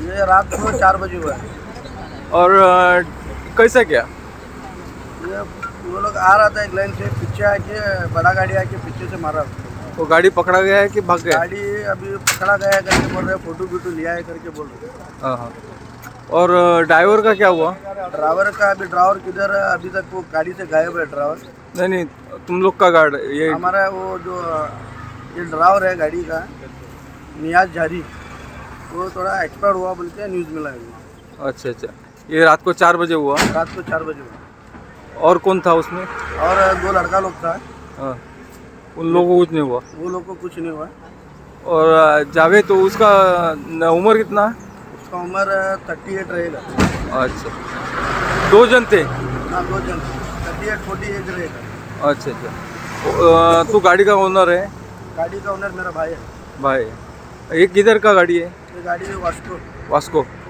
ये रात को 4 बजे हुआ है। और कैसा क्या? ये वो लोग आ रहा था एक लाइन से, पीछे आके बड़ा गाड़ी आके पीछे से मारा। वो गाड़ी पकड़ा गया है कि भाग गया? गाड़ी अभी पकड़ा गया है करके बोल रहे हैं, फोटो वोटो लिया है करके बोल रहे हैं। हाँ हाँ। और ड्राइवर का क्या हुआ? ड्राइवर का अभी ड्राइवर किधर है, अभी तक वो गाड़ी से गायब है ड्राइवर। नहीं नहीं, तुम लोग का गाड़ी ये हमारा वो जो ये ड्राइवर है गाड़ी का, नियाज जारी, वो थोड़ा एक्सपायर हुआ बोल के न्यूज़ मिला है। अच्छा अच्छा, ये रात को 4 बजे हुआ। रात को 4 बजे हुआ। और कौन था उसमें? और 2 लड़का लोग था, हाँ, उन लोगों को कुछ नहीं हुआ। वो लोग को कुछ नहीं हुआ। और जावेद तो उसका उम्र कितना है? उसका उम्र 38 रहेगा। अच्छा, 2 जन थे। हाँ 2 जन, 38-40 एज रहेगा। अच्छा अच्छा, तू गाड़ी का ओनर है? गाड़ी का ओनर मेरा भाई है। भाई, ये किधर का गाड़ी है? ये गाड़ी वास्को। वास्को।